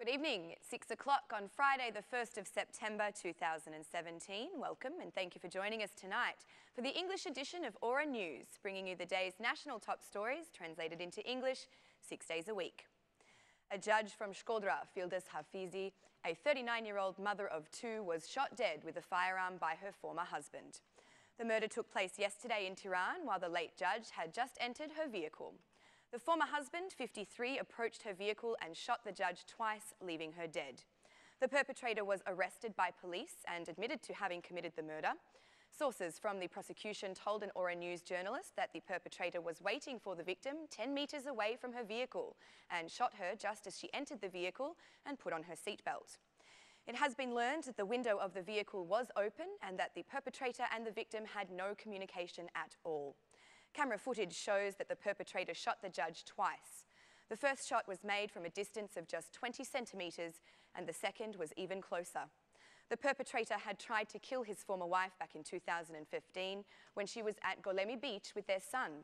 Good evening. It's 6 o'clock on Friday, the 1st of September 2017. Welcome and thank you for joining us tonight for the English edition of Aura News, bringing you the day's national top stories translated into English 6 days a week. A judge from Shkodra, Fildes Hafizi, a 39-year-old mother of two, was shot dead with a firearm by her former husband. The murder took place yesterday in Tehran while the late judge had just entered her vehicle. The former husband, 53, approached her vehicle and shot the judge twice, leaving her dead. The perpetrator was arrested by police and admitted to having committed the murder. Sources from the prosecution told an Aura News journalist that the perpetrator was waiting for the victim 10 metres away from her vehicle and shot her just as she entered the vehicle and put on her seatbelt. It has been learned that the window of the vehicle was open and that the perpetrator and the victim had no communication at all. Camera footage shows that the perpetrator shot the judge twice. The first shot was made from a distance of just 20 centimetres and the second was even closer. The perpetrator had tried to kill his former wife back in 2015 when she was at Golemi Beach with their son.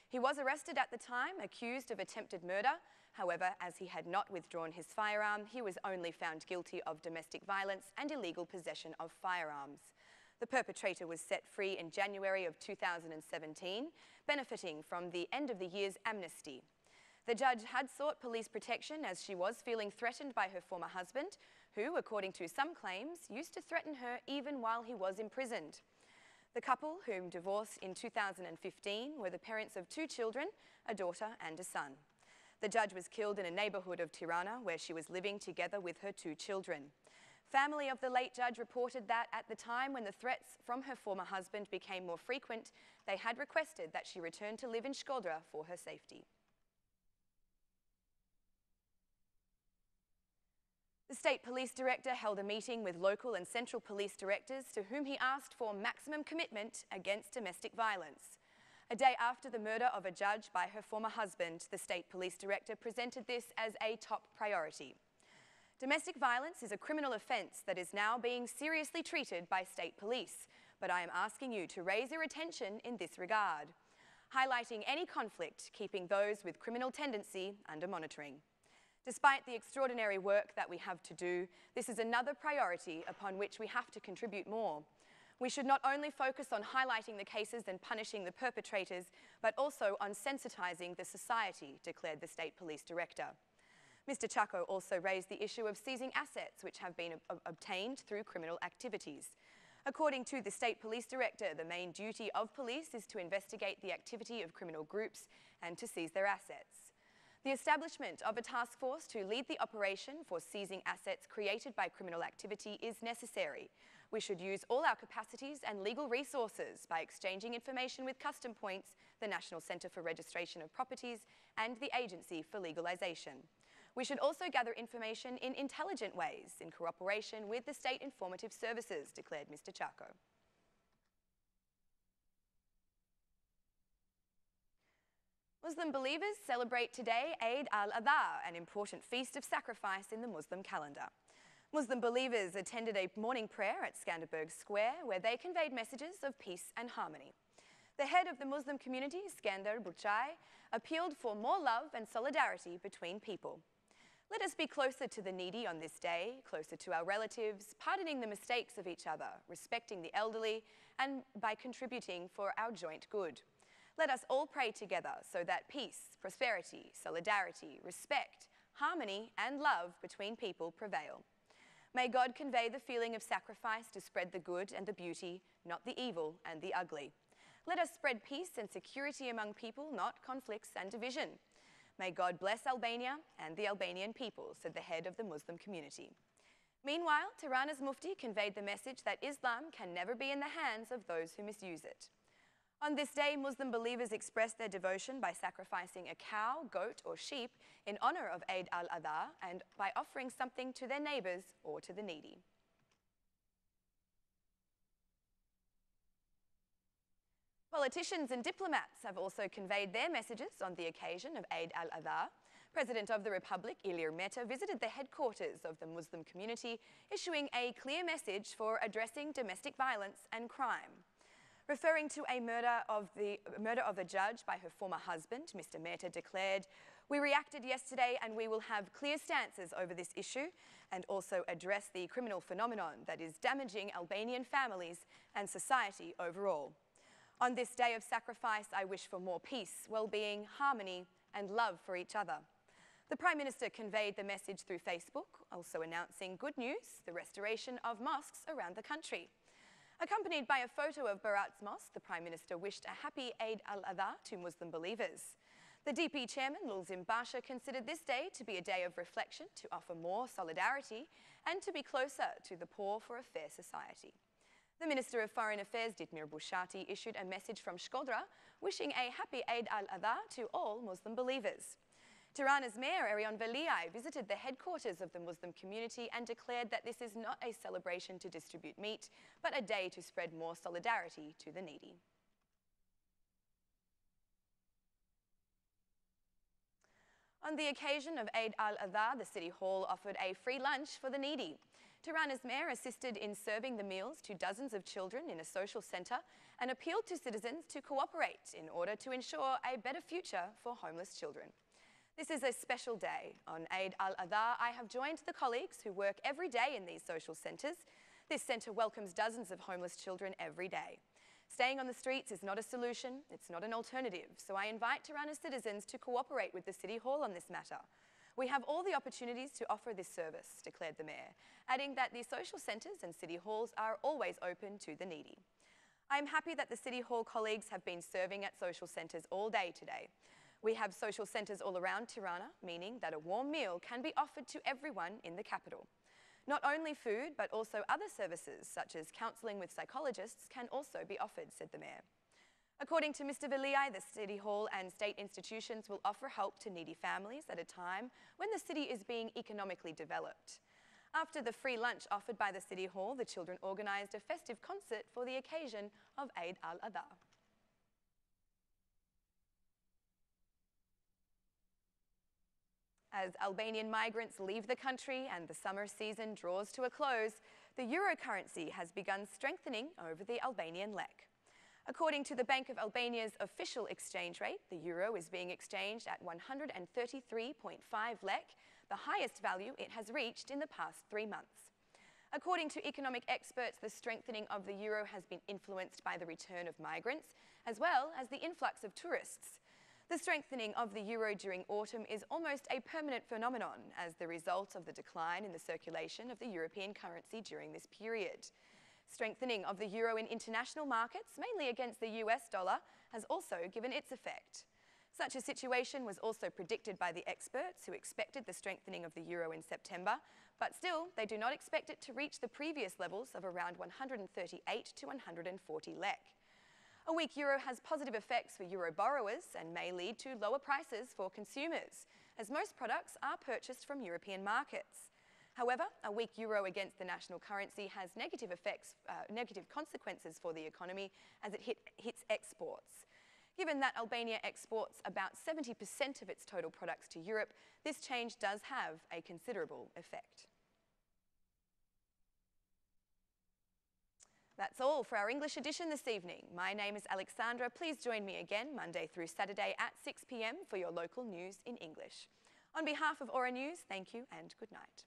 He was arrested at the time, accused of attempted murder. However, as he had not withdrawn his firearm, he was only found guilty of domestic violence and illegal possession of firearms. The perpetrator was set free in January of 2017, benefiting from the end of the year's amnesty. The judge had sought police protection as she was feeling threatened by her former husband, who, according to some claims, used to threaten her even while he was imprisoned. The couple, whom divorced in 2015, were the parents of two children, a daughter and a son. The judge was killed in a neighbourhood of Tirana, where she was living together with her two children. Family of the late judge reported that at the time when the threats from her former husband became more frequent, they had requested that she return to live in Shkodra for her safety. The State Police Director held a meeting with local and central police directors to whom he asked for maximum commitment against domestic violence. A day after the murder of a judge by her former husband, the State Police Director presented this as a top priority. Domestic violence is a criminal offence that is now being seriously treated by state police, but I am asking you to raise your attention in this regard, highlighting any conflict, keeping those with criminal tendency under monitoring. Despite the extraordinary work that we have to do, this is another priority upon which we have to contribute more. We should not only focus on highlighting the cases and punishing the perpetrators, but also on sensitising the society, declared the State Police Director. Mr. Chako also raised the issue of seizing assets which have been obtained through criminal activities. According to the State Police Director, the main duty of police is to investigate the activity of criminal groups and to seize their assets. The establishment of a task force to lead the operation for seizing assets created by criminal activity is necessary. We should use all our capacities and legal resources by exchanging information with Custom Points, the National Centre for Registration of Properties, and the Agency for Legalisation. We should also gather information in intelligent ways in cooperation with the State Informative Services, declared Mr. Chako. Muslim believers celebrate today EID-AL ADHA, an important feast of sacrifice in the Muslim calendar. Muslim believers attended a morning prayer at Skanderberg Square where they conveyed messages of peace and harmony. The head of the Muslim community, Skander Bulchai, appealed for more love and solidarity between people. Let us be closer to the needy on this day, closer to our relatives, pardoning the mistakes of each other, respecting the elderly, and by contributing for our joint good. Let us all pray together so that peace, prosperity, solidarity, respect, harmony, and love between people prevail. May God convey the feeling of sacrifice to spread the good and the beauty, not the evil and the ugly. Let us spread peace and security among people, not conflicts and division. May God bless Albania and the Albanian people, said the head of the Muslim community. Meanwhile, Tirana's Mufti conveyed the message that Islam can never be in the hands of those who misuse it. On this day, Muslim believers expressed their devotion by sacrificing a cow, goat or sheep in honour of Eid al-Adha and by offering something to their neighbours or to the needy. Politicians and diplomats have also conveyed their messages on the occasion of Eid al-Adha. President of the Republic, Ilir Meta, visited the headquarters of the Muslim community, issuing a clear message for addressing domestic violence and crime. Referring to a murder of the judge by her former husband, Mr. Meta declared, We reacted yesterday and we will have clear stances over this issue and also address the criminal phenomenon that is damaging Albanian families and society overall. On this day of sacrifice, I wish for more peace, well-being, harmony and love for each other. The Prime Minister conveyed the message through Facebook, also announcing good news, the restoration of mosques around the country. Accompanied by a photo of Barat's mosque, the Prime Minister wished a happy Eid-AL ADHA to Muslim believers. The DP chairman, Lulzim Basha, considered this day to be a day of reflection to offer more solidarity and to be closer to the poor for a fair society. The Minister of Foreign Affairs, Ditmir Bushati, issued a message from Shkodra wishing a happy Eid-AL ADHA to all Muslim believers. Tirana's Mayor, Erion Veliaj, visited the headquarters of the Muslim community and declared that this is not a celebration to distribute meat, but a day to spread more solidarity to the needy. On the occasion of Eid-AL ADHA, the City Hall offered a free lunch for the needy. Tirana's Mayor assisted in serving the meals to dozens of children in a social centre and appealed to citizens to cooperate in order to ensure a better future for homeless children. This is a special day. On Eid-AL ADHA, I have joined the colleagues who work every day in these social centres. This centre welcomes dozens of homeless children every day. Staying on the streets is not a solution, it's not an alternative, so I invite Tirana's citizens to cooperate with the City Hall on this matter. We have all the opportunities to offer this service, declared the Mayor, adding that the social centres and City Halls are always open to the needy. I am happy that the City Hall colleagues have been serving at social centres all day today. We have social centres all around Tirana, meaning that a warm meal can be offered to everyone in the capital. Not only food, but also other services, such as counselling with psychologists, can also be offered, said the Mayor. According to Mr. Veliaj, the City Hall and state institutions will offer help to needy families at a time when the city is being economically developed. After the free lunch offered by the City Hall, the children organised a festive concert for the occasion of Eid-AL ADHA. As Albanian migrants leave the country and the summer season draws to a close, the euro currency has begun strengthening over the Albanian lek. According to the Bank of Albania's official exchange rate, the euro is being exchanged at 133.5 lek, the highest value it has reached in the past 3 months. According to economic experts, the strengthening of the euro has been influenced by the return of migrants, as well as the influx of tourists. The strengthening of the euro during autumn is almost a permanent phenomenon as the result of the decline in the circulation of the European currency during this period. Strengthening of the euro in international markets, mainly against the US dollar, has also given its effect. Such a situation was also predicted by the experts who expected the strengthening of the euro in September, but still they do not expect it to reach the previous levels of around 138 to 140 lek. A weak euro has positive effects for euro borrowers and may lead to lower prices for consumers, as most products are purchased from European markets. However, a weak euro against the national currency has negative consequences for the economy as it hits exports. Given that Albania exports about 70% of its total products to Europe, this change does have a considerable effect. That's all for our English edition this evening. My name is Alexandra. Please join me again Monday through Saturday at 6 p.m. for your local news in English. On behalf of Aura News, thank you and good night.